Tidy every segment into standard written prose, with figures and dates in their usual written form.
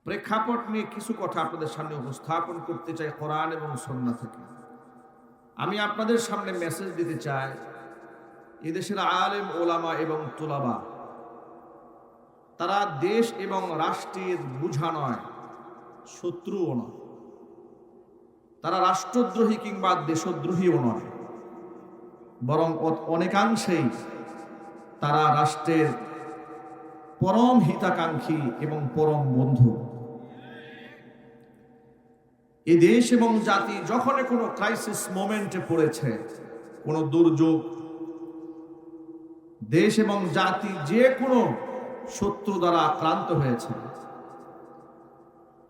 প্রেক্ষাপট নিয়ে কিছু কথা আপনাদের সামনে উপস্থাপন করতে চাই কোরআন এবং সুন্নাহ থেকে। আমি আপনাদের সামনে মেসেজ দিতে চাই, এদেশের আলেম ওলামা এবং তুলাবা তারা দেশ এবং রাষ্ট্রের বোঝা নয়, শত্রুও নয়। তারা রাষ্ট্রদ্রোহী কিংবা দেশদ্রোহীও নয়, বরং অনেকাংশেই তারা রাষ্ট্রের পরম হিতাকাঙ্ক্ষী এবং পরম বন্ধু। এই দেশ এবং জাতি যখন কোনো ক্রাইসিস মোমেন্টে পড়েছে, কোনো দুর্যোগ, দেশ এবং জাতি যে কোনো শত্রু দ্বারা আক্রান্ত হয়েছে,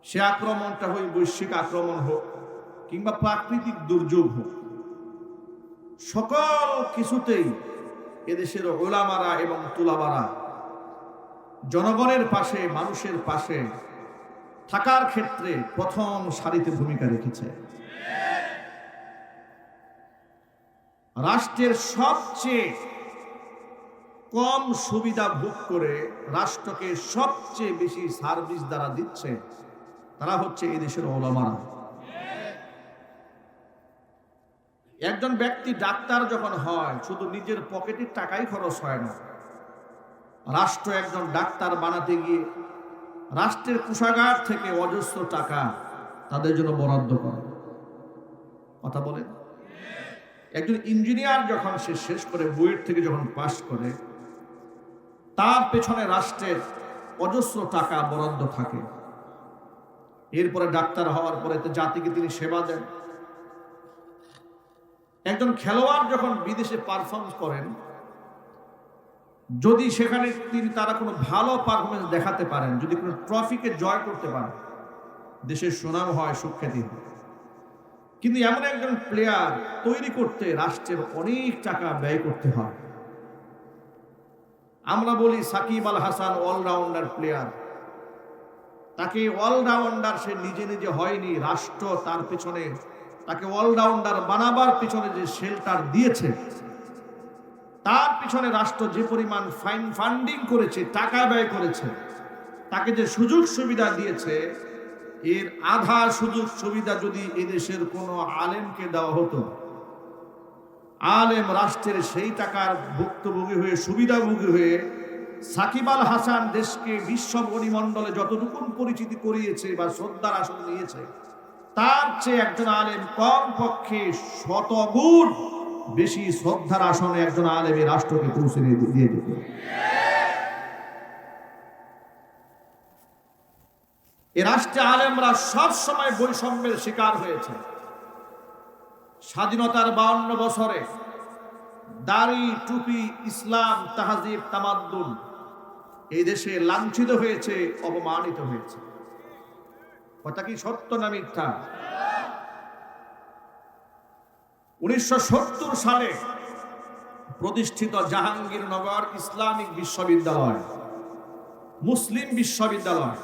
সে আক্রমণটা হয় বৈশ্বিক আক্রমণ হোক কিংবা প্রাকৃতিক দুর্যোগ হোক, সকল কিছুতেই এদেশের ওলামারা এবং তুলাবারা জনগণের পাশে, মানুষের পাশে থাকার ক্ষেত্রে প্রথম সারিতে ভূমিকা রেখেছে। রাষ্ট্রের সবচেয়ে কম সুবিধা ভোগ করে রাষ্ট্রকে সবচেয়ে বেশি সার্ভিস দ্বারা দিচ্ছে, তারা হচ্ছে এই দেশের ওলামারা। একজন ব্যক্তি ডাক্তার যখন হয়, শুধু নিজের পকেটের টাকাই খরচ হয় না। রাষ্ট্র একজন ডাক্তার বানাতে গিয়ে রাষ্ট্রের কোষাগার থেকে অজস্র টাকা তাদের জন্য বরাদ্দ করে। কথা বলেন, একজন ইঞ্জিনিয়ার যখন সে শেষ করে বুয়েট থেকে যখন পাস করে, তার পেছনে রাষ্ট্রের অজস্র টাকা বরাদ্দ থাকে। এরপরে ডাক্তার হওয়ার পরে জাতিকে তিনি সেবা দেন। একজন খেলোয়াড় যখন বিদেশে পারফর্ম করেন, যদি সেখানে তারা কোনো ভালো পারফরমেন্স দেখাতে পারেন, যদি কোনো ট্রফিকে জয় করতে পারেন, দেশের সুনাম হয়, সুখ্যাতি হয়। কিন্তু এমন একজন প্লেয়ার তৈরি করতে রাষ্ট্রের অনেক টাকা ব্যয় করতে হয়। আমরা বলি সাকিব আল হাসান অলরাউন্ডার প্লেয়ার, তাকে অলরাউন্ডার সে নিজে নিজে হয়নি, রাষ্ট্র তার পিছনে তাকে অলরাউন্ডার বানাবার পিছনে যে শেল্টার দিয়েছে, তার পিছনে রাষ্ট্র যে পরিমাণ ফান্ডিং করেছে, টাকা ব্যয় করেছে, তাকে যে সুযোগ সুবিধা দিয়েছে, এর আধা সুযোগ সুবিধা যদি এদেশের কোনো আলেমকে দেওয়া হতো, আলেম রাষ্ট্রের সেই টাকার ভুক্তভোগী হয়ে, সুবিধাভোগী হয়ে সাকিব আল হাসান দেশকে বিশ্ব পরিমণ্ডলে যতটুকু পরিচিতি করিয়েছে বা শ্রদ্ধার আসন নিয়েছে, তার চেয়ে একজন আলেম কমপক্ষে শতগুণ বেশি শ্রদ্ধার আসনে একজন আলেম এই রাষ্ট্রকে পৌঁছে দিয়ে যেত। এ রাষ্ট্রে আলেমরা সব সময় বৈষম্যের শিকার হয়েছে। স্বাধীনতার 52 বছরে দাড়ি, টুপি, ইসলাম, তাহজিব, তামাদ্দুন এই দেশে লাঞ্ছিত হয়েছে, অপমানিত হয়েছে। কথা কি সত্য না মিথ্যা? 1970 সালে প্রতিষ্ঠিত জাহাঙ্গীরনগর ইসলামিক বিশ্ববিদ্যালয়, মুসলিম বিশ্ববিদ্যালয়,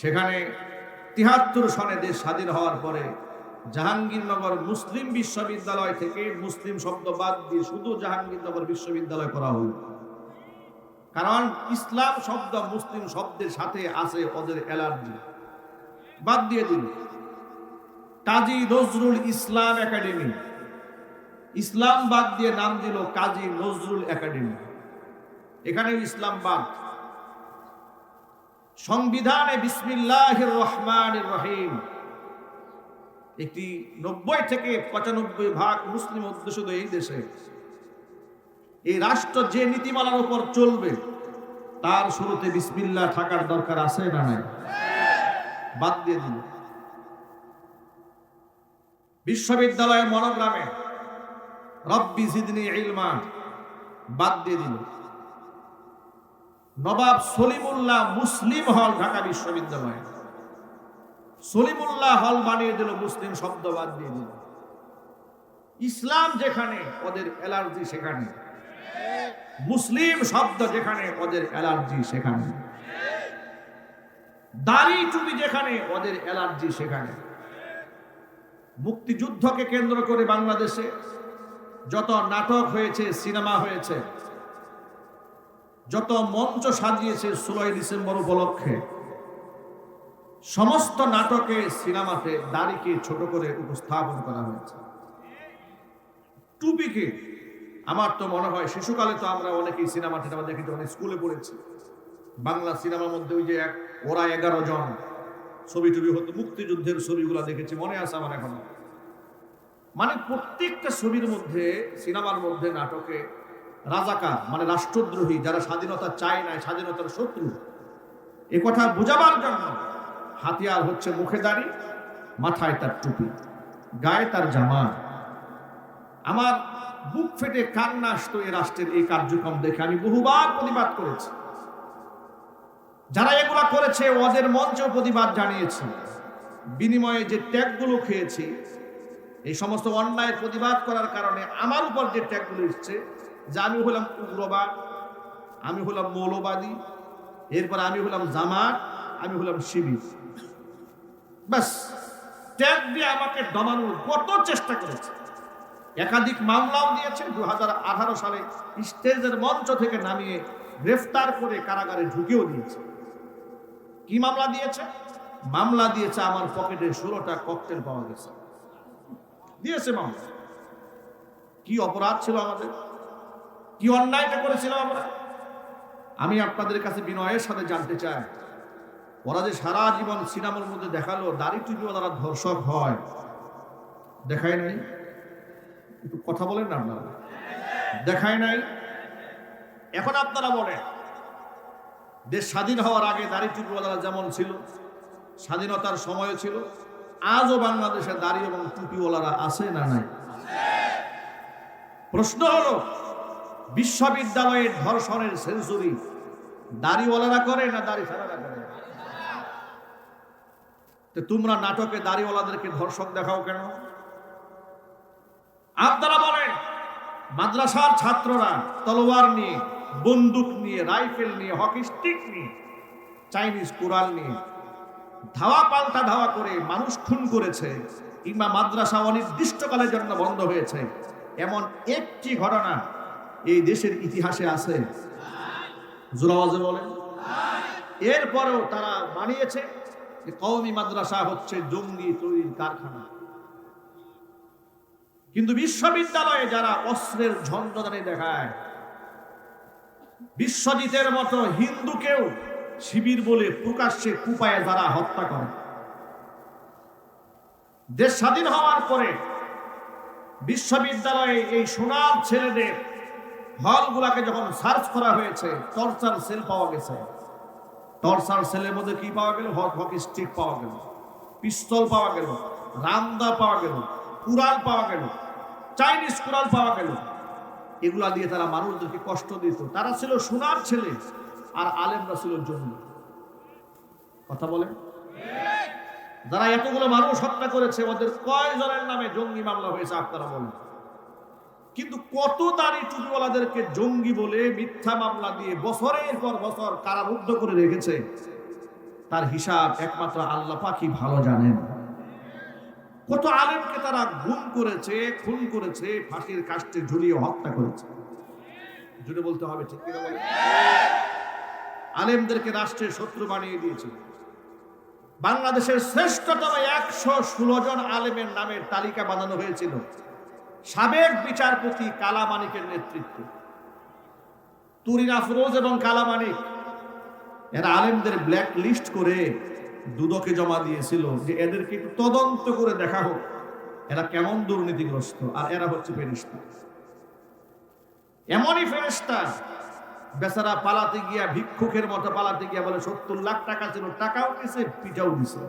সেখানে 73 সনে দেশ স্বাধীন হওয়ার পরে জাহাঙ্গীরনগর মুসলিম বিশ্ববিদ্যালয় থেকে মুসলিম শব্দ বাদ দিয়ে শুধু জাহাঙ্গীরনগর বিশ্ববিদ্যালয় করা হলো। কারণ ইসলাম শব্দ মুসলিম শব্দের সাথে আছে ওদের অ্যালার্জি, বাদ দিয়ে দিল। কাজী নজরুল ইসলাম একাডেমি, ইসলাম বাদ দিয়ে নাম দিল কাজী নজরুল একাডেমি। এখানেও ইসলাম বাদ। সংবিধানে বিসমিল্লাহির রহমানির রহিম, একটি 90 থেকে 95% মুসলিম অধ্যুষিত এই দেশে, এই রাষ্ট্র যে নীতিমালার উপর চলবে তার শুরুতে বিসমিল্লাহ থাকার দরকার আছে না নাই? বাদ দিয়ে দিল। বিশ্ববিদ্যালয়ের মনোগ্রামে রব্বি জিদনি ইলমা বাদ দিয়ে দিল। নবাব সলিমুল্লাহ মুসলিম হল ঢাকা বিশ্ববিদ্যালয়, সলিমুল্লাহ হল বানিয়ে দিল, মুসলিম শব্দ বাদ দিয়ে দিল। ইসলাম যেখানে ওদের অ্যালার্জি সেখানে, মুসলিম শব্দ যেখানে ওদের অ্যালার্জি সেখানে, দাড়ি টুপি যেখানে ওদের অ্যালার্জি সেখানে। মুক্তিযুদ্ধকে কেন্দ্র করে বাংলাদেশে যত নাটক হয়েছে, সিনেমা হয়েছে, যত মঞ্চ সাজিয়েছে 16 ডিসেম্বর উপলক্ষে, সমস্ত নাটকে সিনেমাতে দাড়িকে ছোট করে উপস্থাপন করা হয়েছে, টুপিকে। আমার তো মনে হয় শিশুকালে তো আমরা অনেকেই সিনেমা দেখেছি, অনেক স্কুলে পড়েছি। বাংলা সিনেমার মধ্যে ওই যে ওরা 11 জন ছবি টবি হতো, মুক্তিযুদ্ধের ছবিগুলো দেখেছি, মনে আছে আমার এখনো। মানে প্রত্যেকটা ছবির মধ্যে, সিনেমার মধ্যে, নাটকে রাজাকার মানে রাষ্ট্রদ্রোহী, যারা স্বাধীনতা চায় না, স্বাধীনতার শত্রু, এ কথা বোঝাবার জন্য হাতিয়ার হচ্ছে মুখে দাড়ি, মাথায় তার টুপি, গায়ে তার জামা। আমার বুক ফেটে কান্না আসতো এই রাষ্ট্রের এই কার্যক্রম দেখে। আমি বহুবার প্রতিবাদ করেছি, যারা এগুলা করেছে ওদের মঞ্চেও প্রতিবাদ জানিয়েছি, বিনিময়ে যে ট্যাগগুলো খেয়েছি, এই সমস্ত অন্যায়ের প্রতিবাদ করার কারণে আমার উপর যে ট্যাগগুলো এসছে, যে আমি হলাম উগ্রবাদ, আমি হলাম মৌলবাদী, এরপর আমি হলাম জামাত, আমি হলাম শিবির, ব্যাস ট্যাগ দিয়ে আমাকে দমানোর কত চেষ্টা করেছে। একাধিক মামলাও দিয়েছে। 2018 সালে স্টেজের মঞ্চ থেকে নামিয়ে গ্রেফতার করে কারাগারে ঢুকেও দিয়েছে। কি মামলা দিয়েছে? মামলা দিয়েছে আমার পকেটে 16টা ককটেল পাওয়া গেছে, দিয়েছে মামলা। কি অপরাধ ছিল আমাদের, কি অন্যায়টা করেছিলাম আমরা? আমি আপনাদের কাছে বিনয়ের সাথে জানতে চাই, ওরা যে সারা জীবন সিনেমার মধ্যে দেখালো দাড়ি টুপিওয়ালারা ধর্ষক হয়, দেখায় নাই? একটু কথা বলেন না আপনারা, দেখায় নাই? এখন আপনারা বলেন, দেশ স্বাধীন হওয়ার আগে দাড়ি টুপিওয়ালারা যেমন ছিল, স্বাধীনতার সময় ছিল, আজও বাংলাদেশে দাড়ি এবং টুপিওয়ালারা আছে না নাই? প্রশ্ন হলো, বিশ্ববিদ্যালয়ের ধর্ষণের সেঞ্চুরি দাড়িওয়ালারা করে না দাড়ি ছাড়ারা করে? তো তোমরা নাটকে দাড়িওয়ালাদেরকে ধর্ষক দেখাও কেন? আপনারা বলেন, মাদ্রাসার ছাত্ররা তলোয়ার নিয়ে, বন্দুক নিয়ে, রাইফেল নিয়ে, হকি স্টিক নিয়ে, চাইনিজ কুড়াল নিয়ে ধাওয়া পাল্টা ধাওয়া করে মানুষ খুন করেছে, কিংবা মাদ্রাসা অনির্দিষ্টকালের জন্য বন্ধ হয়েছে, এমন একটি ঘটনা এই দেশের ইতিহাসে আছে? জোরাওয়াজে বলেন। এরপরেও তারা বানিয়েছে যে কওমি মাদ্রাসা হচ্ছে জঙ্গি তৈরির কারখানা। কিন্তু বিশ্ববিদ্যালয়ে যারা অস্ত্রের ঝঞ্ঝানি দেখায়, বিশ্বজিতের মতো হিন্দুকেও শিবির বলে প্রকাশ্যে কুপায়ে যারা হত্যা করে, দেশ স্বাধীন হওয়ার পরে বিশ্ববিদ্যালয়ে এই সোনার ছেলেদের হলগুলাকে যখন সার্চ করা হয়েছে, টর্চার সেল পাওয়া গেছে। টর্চার সেলের মধ্যে কি পাওয়া গেল? হকি স্টিক পাওয়া গেল, পিস্তল পাওয়া গেল, রামদা পাওয়া গেল, কুড়াল পাওয়া গেল, চাইনিজ কুড়াল পাওয়া গেল। এগুলা দিয়ে তারা মানুষদেরকে কষ্ট দিত। তারা ছিল সোনার ছেলে, আর আলেমরা ছিল জঙ্গি। কথা বলেন। যারা এতগুলো মানুষ হত্যা করেছে, ওদের কয়জনের নামে জঙ্গি মামলা হয়েছে আপনারা বলেন? কিন্তু কত দাড়ি টুপিওয়ালাদেরকে জঙ্গি বলে মিথ্যা মামলা দিয়ে বছরের পর বছর কারারুদ্ধ করে রেখেছে, তার হিসাব একমাত্র আল্লাহ পাকই ভালো জানেন। কত আলেমকে তারা গুম করেছে, খুন করেছে, ফাঁসির কাস্টে ঝুলিয়ে হত্যা করেছে। জুড়ে বলতে হবে, ঠিক কিনা বলেন? আলেমদেরকে রাষ্ট্রের শত্রু বানিয়ে দিয়েছে। বাংলাদেশের শ্রেষ্ঠতম 116 জন আলেমের নামের তালিকা বানানো হয়েছিল সাবেক বিচারপতি কালামানিকের নেতৃত্বে। তুরিন আফরোজ এবং কালামানিক এরা আলেমদের ব্ল্যাক লিস্ট করে দুদকে জমা দিয়েছিল যে এদেরকে একটু তদন্ত করে দেখা হোক এরা কেমন দুর্নীতিগ্রস্ত। আর এরা হচ্ছে ফেরেশতা। এমনই ফেরেশতা, বেচারা পালাতে গিয়া, ভিক্ষুকের মতো পালাতে গিয়া বলে 70 লাখ টাকা ছিল, টাকাও দিছে, পিঠাও দিছে।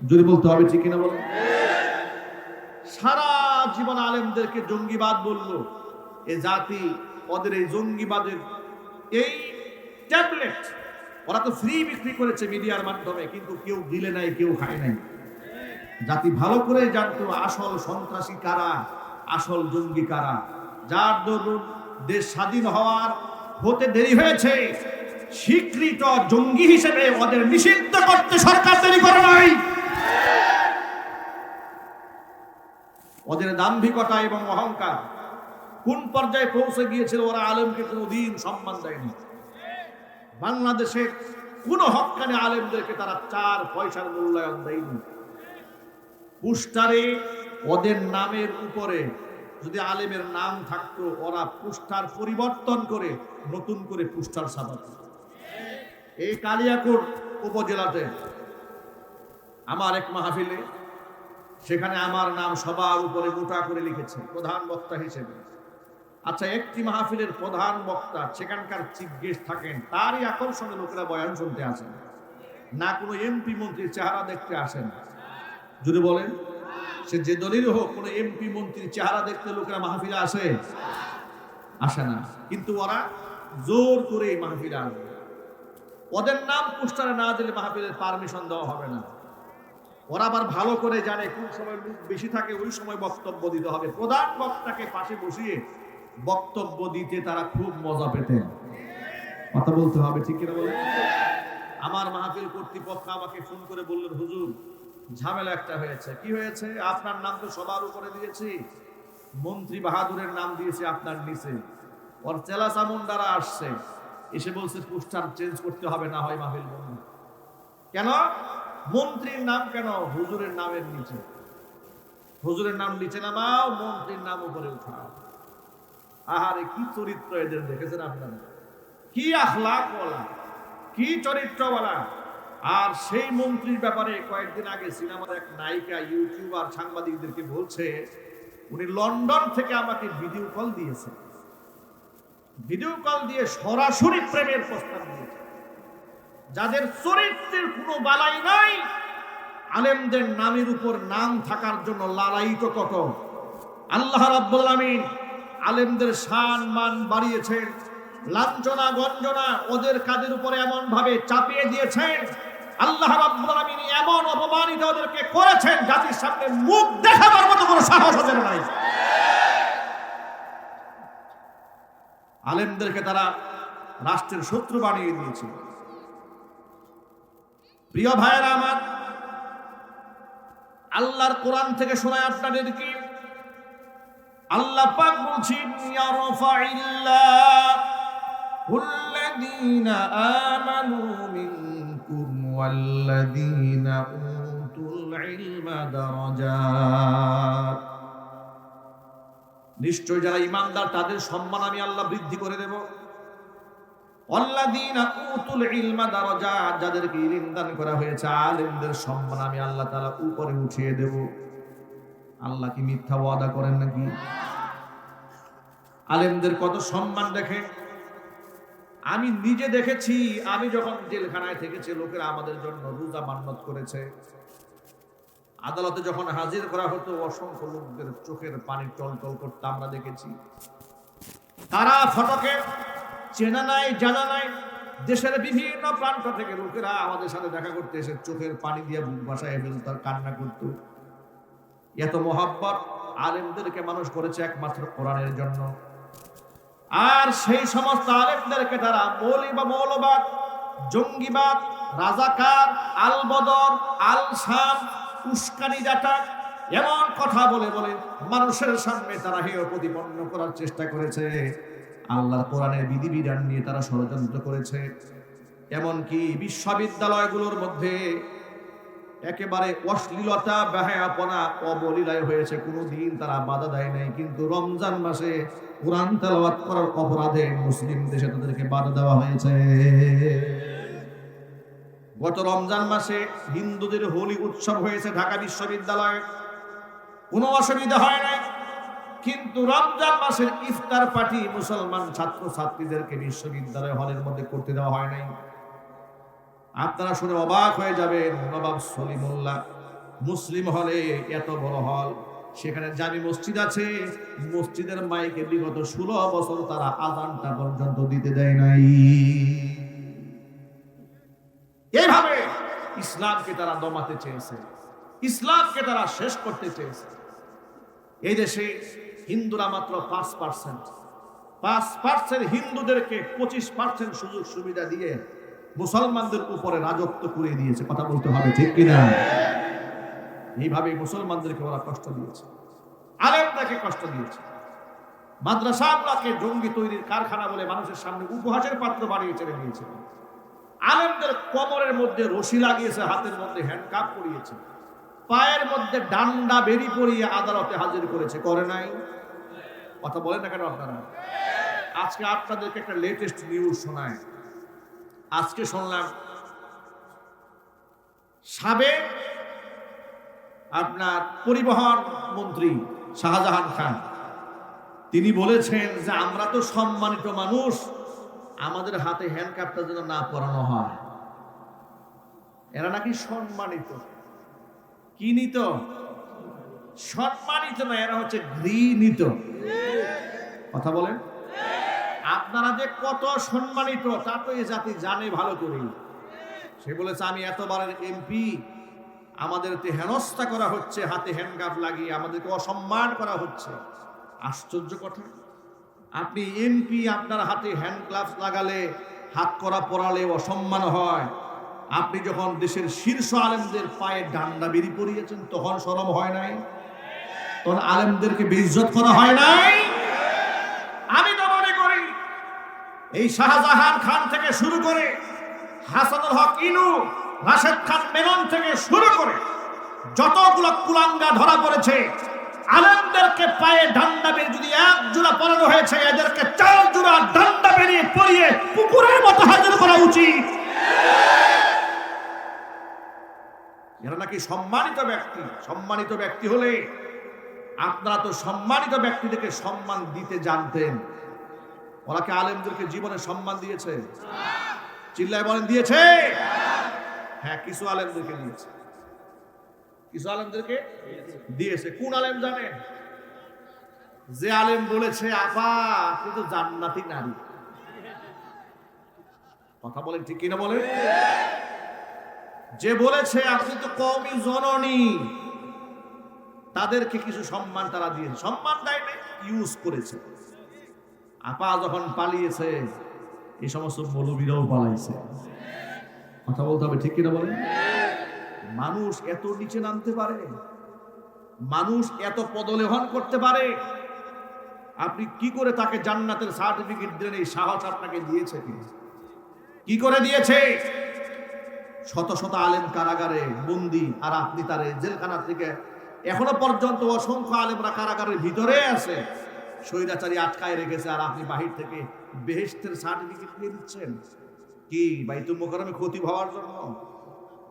যদি বলতে হবে, ঠিক কিনা বলেন? সারা জীবন আলেমদেরকে জঙ্গিবাদ বললো এ জাতি। ওদের এই জঙ্গিবাদের এই ট্যাবলেট ওরা তো ফ্রি বিক্রি করেছে মিডিয়ার মাধ্যমে, কিন্তু কেউ দিলে নাই, কেউ খায় নাই। জাতি ভালো করে জানতো আসল সন্ত্রাসী কারা, আসল জঙ্গি কারা। যার দরুন দেশ স্বাধীন হতে দেরি হয়েছে, স্বীকৃত জঙ্গি হিসেবে ওদের নিষিদ্ধ করতে সরকার দেরি করে নাই। ওদের দাম্ভিকতা এবং অহংকার কোন পর্যায়ে পৌঁছে গিয়েছিল, ওরা আলেমকে কোনোদিন সম্মান দেয়নি। বাংলাদেশে কোন হক্কানি আলেমদেরকে তারা 4 পয়সার মূল্যায়ন দেয়নি। পোস্টারে ওদের নামের উপরে যদি আলেমের নাম থাকতো, ওরা পোস্টার পরিবর্তন করে নতুন করে পোস্টার ছাপাতো। এই কালিয়াকোট উপজেলাতে আমার এক মাহফিলে, সেখানে আমার নাম সবার উপরে মোটা করে লিখেছে প্রধান বক্তা হিসেবে। আচ্ছা, একটি মাহফিলের প্রধান বক্তা, সেখানকার চিফ গেস্ট থাকেন, তারই আকর্ষণে লোকেরা বয়ান শুনতে আসেন, না কোনো এমপি মন্ত্রীর চেহারা দেখতে আসেন। যদি বলেন সে যে দলেরই হোক, কোনো এমপি মন্ত্রীর চেহারা দেখতে লোকেরা মাহফিলে আসে না। কিন্তু ওরা জোর করে এই মাহফিলে আসবে। ওদের নাম পোস্টারে না দিলে মাহফিলের পারমিশন দেওয়া হবে না। ওরা আবার ভালো করে জানে কোন সময় লোক বেশি থাকে ওই সময় বক্তব্য দিতে হবে। প্রধান বক্তাকে পাশে বসিয়ে বক্তব্য দিতে তারা খুব মজা পেতেন। কথা বলতে হবে, ঠিক কিনা বলেন? আমার মাহফিল কর্তৃপক্ষ আমাকে ফোন করে বললেন, হুজুর ঝামেলা একটা হয়েছে। কি হয়েছে? আপনার নাম তো সবার উপরে দিয়েছি, মন্ত্রী বাহাদুরের নাম দিয়েছি আপনার নিচে, ওর চেলা চামুন্ডারা আসছে, এসে বলছে পোস্টার চেঞ্জ করতে হবে, না হয় মাহফিল বন্ধ। কেন? মন্ত্রীর নাম কেন হুজুরের নামের নিচে? হুজুরের নাম নিচে নামাও, মন্ত্রীর নাম উপরে উঠাও। আহারে কি চরিত্র এদের, দেখেছেন আপনারা? কি আখলাক বলা, কি চরিত্র বলা। আর সেই মন্ত্রীর ব্যাপারে কয়েকদিন আগে সিনেমার এক নায়িকা ইউটিউবার সাংবাদিকদেরকে বলছে, উনি লন্ডন থেকে আমাকে ভিডিও কল দিয়েছে, ভিডিও কল দিয়ে সরাসরি প্রেমের প্রস্তাব দিয়েছে। যাদের চরিত্রের কোনো বালাই নাই, আলেমদের নামের উপর নাম থাকার জন্য লড়াই তো কত। আল্লাহ রাব্বুল আলামিন আলেমদের শান মান বাড়িয়েছেন, লাঞ্ছনা গঞ্জনা ওদের কাদের উপরে এমন ভাবে চাপিয়ে দিয়েছেন, আল্লাহ রাব্বুল আলামিন এমন অপমানিত ওদেরকে করেছেন, জাতির সামনে মুখ দেখাবার মতো কোনো সাহস ওদের নাই। আলেমদেরকে তারা রাষ্ট্রের শত্রু বানিয়ে দিয়েছে। প্রিয় ভাইয়েরা আমার, আল্লাহর কোরআন থেকে শোনায় আপনাদেরকে, আল্লাহ পাক বলছেন, ইয়ারফাইল্লাহুল্লাযীনা আমানু মিনকুম ওয়াল্লাযীনা উতুল ইলমা দারাজাত। নিশ্চয় যারা ঈমানদার তাদের সম্মান আমি আল্লাহ বৃদ্ধি করে দেব। ওয়াল্লাযীনা উতুল ইলমা দারাজাত, যাদেরকে ইলম দান করা হয়েছে, আলেমদের সম্মান আমি আল্লাহ তাআলা উপরে উঠিয়ে দেব। আল্লাহ কি মিথ্যা ওয়াদা করেন নাকি? আলেমদের কত সম্মান দেখে। আমি নিজে দেখেছি, আমি যখন জেলখানায় থেকেছি, লোকেরা আমাদের জন্য রোজা মান্নত করেছে। আদালতে যখন হাজির করা হতো, অসংখ্য লোকদের চোখের পানি টলটল করতে আমরা দেখেছি। তারা ফটকে চেনা নাই জানা নাই, দেশের বিভিন্ন প্রান্ত থেকে লোকেরা আমাদের সাথে দেখা করতে এসে চোখের পানি দিয়ে বুক ভাসায় ফেলত, তার কান্না করত। এত মোহাব্বত আলেমদেরকে মানুষ করেছে একমাত্র কোরআনের জন্য। আর সেই সমস্ত আলেমদেরকে তারা মৌলবাদ, জঙ্গিবাদ, রাজাকার, আল বদর, আল শাম, উস্কানি জাটা এমন কথা বলে বলে মানুষের সামনে তারা হেয় প্রতিপন্ন করার চেষ্টা করেছে। আল্লাহর কোরআনের বিধিবিধান নিয়ে তারা ষড়যন্ত্র করেছে। এমনকি বিশ্ববিদ্যালয়গুলোর মধ্যে একেবারে অশ্লীলতা, বেহায়াপনা, অবলীলায় হয়েছে, কোনোদিন তারা বাধা দেয় নাই। কিন্তু রমজান মাসে কোরআন তেলাওয়াত করার অপরাধে মুসলিম দেশে তাদেরকে বাধা দেওয়া হয়েছে। গত রমজান মাসে হিন্দুদের হোলি উৎসব হয়েছে ঢাকা বিশ্ববিদ্যালয়ে, কোনো অসুবিধা হয় নাই। কিন্তু রমজান মাসের ইফতার পার্টি মুসলমান ছাত্র ছাত্রীদেরকে বিশ্ববিদ্যালয় হলের মধ্যে করতে দেওয়া হয় নাই। আপনারা শুনে অবাক হয়ে যাবেন, নবাব সলিমুল্লাহ মুসলিম হলে, এত বড় হল, সেখানে জামি মসজিদ আছে, মসজিদের মাইকে বিগত 16 বছর তারা আযানটা পর্যন্ত দিতে দেয় নাই। এইভাবে ইসলামকে তারা দমাতে চেয়েছে, ইসলামকে তারা শেষ করতে চেয়েছে। এই দেশে হিন্দুরা মাত্র 5% হিন্দুদেরকে 25% সুযোগ সুবিধা দিয়ে মুসলমানদের উপরে রাজত্ব করে দিয়েছে। কথা বলতে হবে, ঠিক কিনা? এইভাবে মুসলমানদেরকে ওরা কষ্ট দিয়েছে, আলেমদেরকে কষ্ট দিয়েছে। মাদ্রাসাগুলোকে জঙ্গি তৈরির কারখানা বলে মানুষের সামনে উপহাসের পাত্র বানিয়ে ছেড়ে দিয়েছে। আলেমদের কোমরের মধ্যে রশি লাগিয়েছে, হাতের মধ্যে হ্যান্ডকাপ পরিয়েছে, পায়ের মধ্যে ডান্ডা বেরি পরিয়ে আদালতে হাজির করেছে, করে নাই? কথা বলেন না কেন আপনারা? আজকে আপনাদেরকে একটা লেটেস্ট নিউজ শোনায়। আজকে শুনলাম সাবেক আপনার পরিবহন মন্ত্রী শাহজাহান খান তিনি বলেছেন যে আমরা তো সম্মানিত মানুষ, আমাদের হাতে হ্যান্ডকাপটা যেন না পরানো হয়। এরা নাকি সম্মানিত। কি নিত? সম্মানিত না, এরা হচ্ছে ঘৃণিত। কথা বলেন। আপনারা যে কত সম্মানিত তা তো এই জাতি জানে ভালো করে। সে বলেছে আমি এতবারের এমপি, আমাদেরকে হেনস্থা করা হচ্ছে, হাতে হ্যান্ডকাপ লাগিয়ে আমাদেরকে অসম্মান করা হচ্ছে। আশ্চর্য কথা, আপনি এমপি, আপনার হাতে হ্যান্ড গ্লাভস লাগালে, হাত করা পরালে অসম্মান হয়। আপনি যখন দেশের শীর্ষ আলেমদের পায়ে ডান্ডা বেরি পরিয়েছেন তখন শরম হয় নাই? তখন আলেমদেরকে বেইজ্জত করা হয় নাই? আমি তো মনে করি এই শাহজাহান খান থেকে শুরু করে হাসানুল হক ইনু, রাশেদ খান মেনন থেকে শুরু করে যতগুলো কুলাঙ্গা ধরা পড়েছে, আলেমদেরকে পায়ে ডান্ডা বেরিয়ে যদি এক জোড়া পরানো হয়েছে, এদেরকে 4 জোড়া ডান্ডা বেরিয়ে পরিয়ে পুকুরের মতো হাজির করা উচিত। এরা নাকি সম্মানিত ব্যক্তি। সম্মানিত ব্যক্তি হলে আপনারা তো সম্মানিত ব্যক্তিদেরকে সম্মান দিতে জানতেন। ওরা কি আলেমদেরকে জীবনে সম্মান দিয়েছে? চিল্লায় বলেন, দিয়েছে? হ্যাঁ, কিছু আলেমদেরকে দিয়েছে, কিছু আলেমদেরকে দিয়েছে। কোন আলেম জানেন? যে আলেম বলেছে আপা আপনি তো জান্নাতি নারী। কথা বলেন ঠিক কিনা বলেন? যে বলেছে আপনি তো কওমি জননী, তাদেরকে কিছু সম্মান তারা দিয়েছে। সম্মান দেয় না, ইউজ করেছে। আপা যখন পালিয়েছে, এই সমস্ত মৌলবীরাও পালাইছে। কথা বলতে হবে ঠিক কিনা বলেন? মানুষ এত নিচে নামতে পারে, মানুষ এত পদলেহন করতে পারে। আপনি কি করে তাকে জান্নাতের সার্টিফিকেট দিলেন? এই সাহস আপনাকে দিয়েছে কি করে দিয়েছে? শত শত আলেম কারাগারে বন্দী, আর আপনি তারে জেলখানা থেকে এখনো পর্যন্ত অসংখ্য আলেমরা কারাগারের ভিতরে আছে, স্বৈরাচারী আটকায় রেখেছে, আর আপনি বাহির থেকে বেহেশতের সার্টিফিকেট দিয়ে দিচ্ছেন। কি বাইতুল মোকাররমে খতিব হওয়ার জন্য?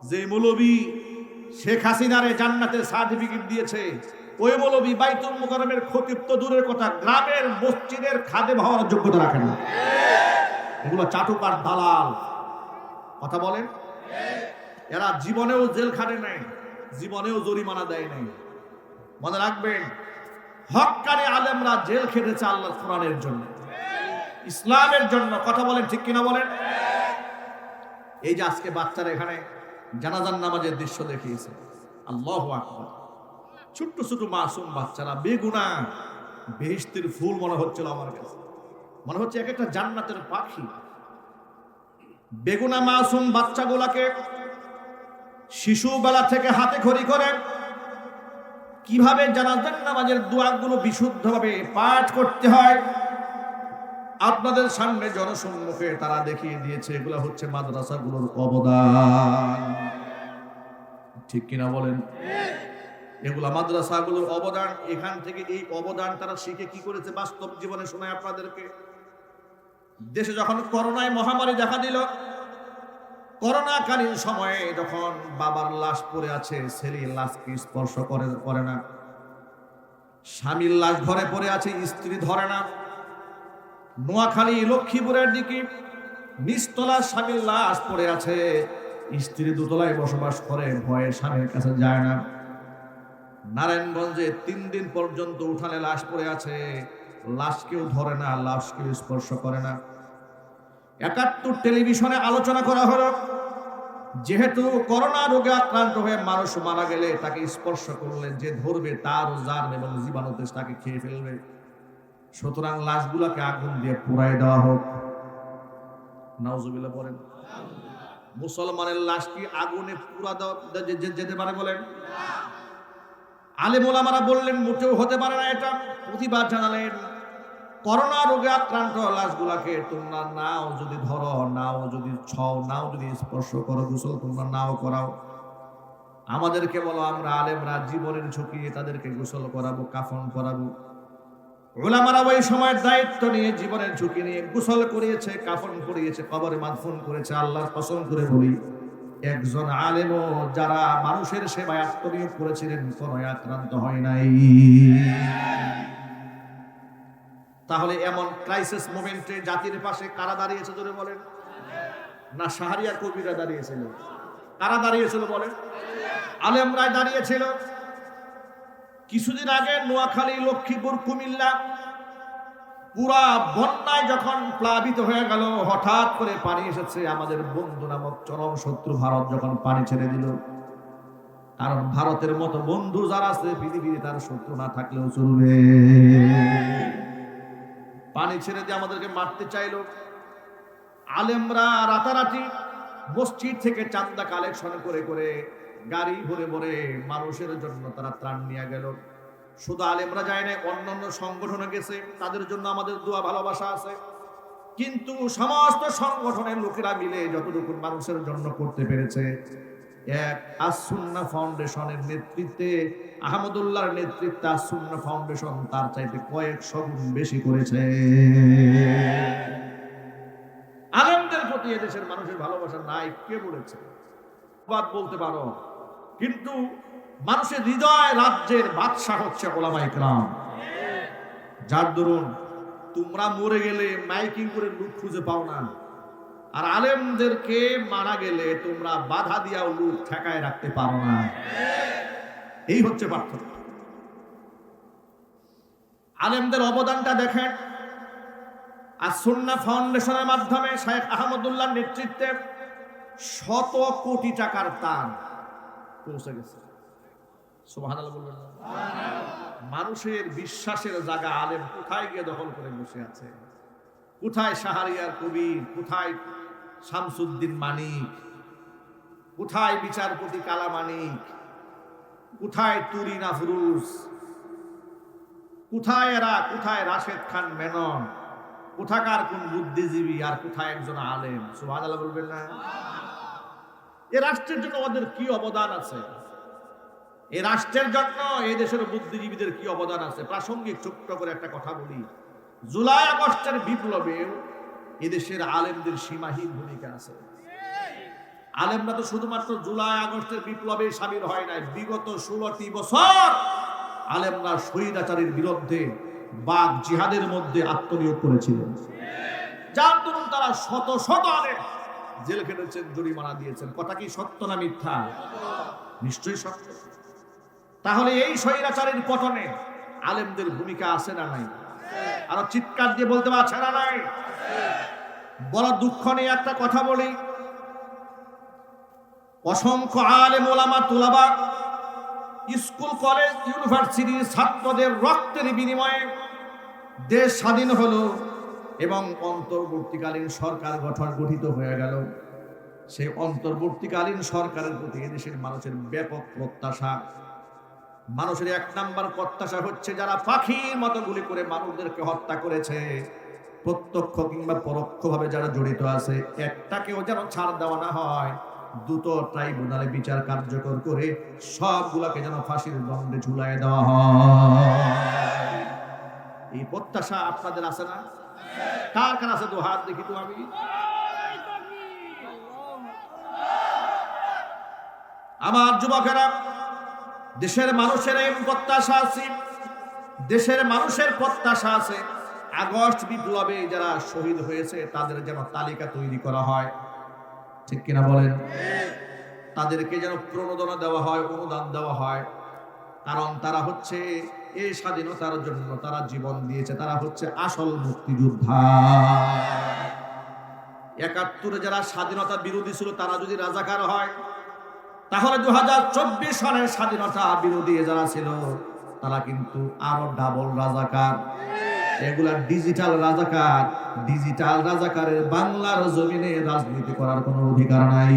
যে মৌলবী শেখ হাসিনারে জান্নাতের সার্টিফিকেট দিয়েছে, ওই মৌলবী বাইতুল মোকাররমের খতিব তো দূরের কথা, গ্রামের মসজিদের খাদেম হওয়ার যোগ্যতা রাখেন না। এগুলো চাটুকার দালাল। কথা বলেন। এরা জীবনেও জেল খাটে নাই, জীবনেও জরিমানা দেয় নাই। মনে রাখবেন, হক্কানি আলেমরা জেল খেটেছে আল্লাহর কোরআনের জন্য, ইসলামের জন্য। কথা বলেন ঠিক কিনা বলেন? এই যে আজকে বাচ্চারা এখানে জানাজার নামাজের দৃশ্য দেখিয়েছে, আল্লাহু আকবার। ছোট্ট ছোট মাসুম বাচ্চারা, বেগুনাহ, বেহেশতের ফুল মনে হচ্ছিল আমার কাছে। মনে হচ্ছে এক একটা জান্নাতের পাখি। বেগুনাহ মাসুম বাচ্চাগুলাকে শিশুবেলা থেকে হাতে খড়ি করে কিভাবে জানাজার নামাজের দোয়াগুলো বিশুদ্ধভাবে পাঠ করতে হয় আপনাদের সামনে জনসম্মুখে তারা দেখিয়ে দিয়েছে। এগুলো হচ্ছে মাদ্রাসাগুলোর অবদান। ঠিক কিনা বলেন? এগুলা মাদ্রাসাগুলোর অবদান। এখান থেকে এই অবদান তারা শিখে কি করেছে বাস্তব জীবনে শোনায় আপনাদেরকে। দেশে যখন করোনায় মহামারী দেখা দিল, করোনাকালীন সময়ে যখন বাবার লাশ পড়ে আছে, ছেলের লাশকে স্পর্শ করে না, স্বামীর লাশ ঘরে পড়ে আছে, স্ত্রী ধরে না। নোয়াখালী লক্ষ্মীপুরের দিকে নিচতলা স্বামীর লাশ পড়ে আছে, স্ত্রী দোতলায় বসবাস করে, ভয়ে স্বামীর কাছে যায় না। নারায়ণগঞ্জে 3 দিন পর্যন্ত উঠানে লাশ পড়ে আছে, লাশ কেউ ধরে না, লাশ কেউ স্পর্শ করে না। 71 টেলিভিশনে আলোচনা করা হলো, যেহেতু করোনা রোগে আক্রান্ত হয়ে মানুষ মারা গেলে তাকে স্পর্শ করলে যে ধরবে তার জার্ম এবং জীবাণুতে তাকে খেয়ে ফেলবে, সুতরাং লাশগুলোকে আগুন দিয়ে পুড়াই দেওয়া হোক। নাউজুবিল্লাহ পড়েন। মুসলমানের লাশ কি আগুনে পুড়া যেতে পারে বলেন? আলেম ওলামারা বললেন মোটেও হতে পারে না, এটা প্রতিবাদ জানালেন। করোনা রোগে আক্রান্ত লাশগুলাকে তোমরা নাও যদি ধরো, নাও যদি ছও, নাও যদি স্পর্শ করো, গোসল তোমরা নাও করাও, আমাদেরকে বলো, আমরা আলেমরা জীবনের ঝুঁকি তাদেরকে গোসল করাবো, কাফন করাবো। উলামারা ওই সময়ের দায়িত্ব নিয়ে জীবনের ঝুঁকি নিয়ে গোসল করিয়েছে, কাফন করিয়েছে, কবরে মাদফুন করেছে। আল্লাহর কসম করে বলি, একজন আলেমও যারা মানুষের সেবায় আত্মনিয়োগ করেছিলেন কোন আক্রান্ত হয় নাই। তাহলে এমন ক্রাইসিস মোমেন্টে জাতির পাশে কারা দাঁড়িয়েছে ধরে বলেন? না শাহরিয়ার কবিরা দাঁড়িয়েছিল? কারা দাঁড়িয়েছিল বলেন? আলেমরাই দাঁড়িয়েছিল। কিছুদিন আগে নোয়াখালী, লক্ষ্মীপুর, কুমিল্লা পুরা বন্যায় যখন প্লাবিত হয়ে গেল, হঠাৎ করে পানি এসেছে। আমাদের বন্ধু নামক চরম শত্রু ভারত যখন পানি ছেড়ে দিল, কারণ ভারতের মতো বন্ধু যারা আছে পৃথিবীতে তার শত্রু না থাকলেও চলবে, পানি ছেড়ে দিয়ে আমাদেরকে মারতে চাইলো। আলেমরা রাতারাতি মসজিদ থেকে চান্দা কালেকশন করে করে গাড়ি ভরে ভরে মানুষের জন্য তারা ত্রাণ নিয়ে গেল। শুধু আলেমরা যায় না, অন্যান্য সংগঠনে গেছে, তাদের জন্য আমাদের দোয়া ভালোবাসা আছে। কিন্তু সমস্ত সংগঠনের লোকেরা মিলে যতটুকু মানুষের জন্য করতে পেরেছে, এক আস-সুন্নাহ ফাউন্ডেশনের নেতৃত্বে, আহমদুল্লাহর নেতৃত্বে আস-সুন্নাহ ফাউন্ডেশন তার চাইতে কয়েকশো গুণ বেশি করেছে। আলেমদের প্রতি এদেশের মানুষের ভালোবাসা নাই কে বলেছে? বাদ বলতে পারো, কিন্তু মানুষের হৃদয় রাজ্যের বাদশাহ হচ্ছে উলামায়ে কেরাম। যার দরুন তোমরা মরে গেলে মাইকিং করে লোক খুঁজে পাও না, আর আলেমদেরকে মারা গেলে তোমরা বাধা দিয়াও লোক ঠেকায় রাখতে পারো না। এই হচ্ছে পার্থক্য। আলেমদের অবদানটা দেখেন। আস-সুন্নাহ ফাউন্ডেশনের মাধ্যমে শেখ আহমদুল্লাহর নেতৃত্বে শত কোটি টাকার দান পৌঁছে গেছে। সুবহানাল্লাহ বলবেন না? মানুষের বিশ্বাসের জায়গা আলেম কোথায় গিয়ে দখল করে বসে আছে? কোথায় শাহরিয়ার কবির, কোথায় শামসুদ্দিন মানিক, কোথায় বিচারপতি কালা মানিক, কোথায় তুরিন আফরুজ, কোথায় এরা, কোথায় রাশেদ খান মেনন, কোথাকার কোন বুদ্ধিজীবী, আর কোথায় একজন আলেম? সুবহানাল্লাহ বলবেন না? এই রাষ্ট্রের জন্য ওদের কি অবদান আছে? এই রাষ্ট্রের জন্য এই দেশের বুদ্ধিজীবীদের কি অবদান আছে? প্রাসঙ্গিক ছোট্ট করে একটা কথা বলি। জুলাই আগস্টের বিপ্লবে এদেশের আলেমদের সীমাহীন ভূমিকা আছে। আলেমরা তো শুধুমাত্র জুলাই আগস্টের বিপ্লবে সামিল হয় নাই, বিগত 16টি বছর আলেমরা স্বৈরাচারের বিরুদ্ধে বাক জিহাদের মধ্যে আত্মনিয়োগ করেছিলেন। যার দরুন তারা শত শত আলেম জেল খেটেছেন, জরিমানা দিয়েছেন। কথা কি সত্য না মিথ্যা? নিশ্চয়ই সত্য। তাহলে এই স্বৈরাচারের পতনে আলেমদের ভূমিকা আছে না নাই? আরো চিৎকার দিয়ে বলতে পারছে না নাই? বড় দুঃখ নিয়ে একটা কথা বলি, অসংখ্য আলেম ওলামা তুলাবা স্কুল কলেজ ইউনিভার্সিটির ছাত্রদের রক্তের বিনিময়ে দেশ স্বাধীন হলো এবং অন্তর্বর্তীকালীন সরকার গঠিত হয়ে গেল। সেই অন্তর্বর্তীকালীন সরকারের প্রতি এদেশের মানুষের ব্যাপক প্রত্যাশা। মানুষের এক নাম্বার প্রত্যাশা হচ্ছে যারা পাখির মতো গুলি করে মানুষদেরকে হত্যা করেছে, প্রত্যক্ষ কিংবা পরোক্ষভাবে যারা জড়িত আছে, একটাকেও যেন ছাড় দেওয়া না হয়। দ্রুত ট্রাইব্যুনালে বিচার কার্যকর করে সবগুলাকে যেন ফাঁসির দণ্ডে ঝুলাই দেওয়া হয়। এই প্রত্যাশা আপনাদের আছে না? কার কার আছে? তো হাত দেখি তো আমি। আমার যুবকেরা, দেশের মানুষের এই প্রত্যাশা আছে, দেশের মানুষের প্রত্যাশা আছে আগস্ট বিপ্লবে যারা শহীদ হয়েছে তাদের যেন তালিকা তৈরি করা হয়। ঠিক কিনা বলেন? তাদেরকে যেন প্রণোদনা দেওয়া হয়, অনুদান দেওয়া হয়, কারণ তারা হচ্ছে এই স্বাধীনতার জন্য তারা জীবন দিয়েছে, তারা হচ্ছে আসল মুক্তিযোদ্ধা। ৭১ যারা স্বাধীনতা বিরোধী ছিল তারা যদি রাজাকার হয়, তাহলে 2024 সালের স্বাধীনতা বিরোধী যারা ছিল তারা কিন্তু আরো ডাবল রাজাকার। এগুলা ডিজিটাল রাজাকার। ডিজিটাল রাজাকারের বাংলার জমিনে রাজনীতি করার কোনো অধিকার নাই।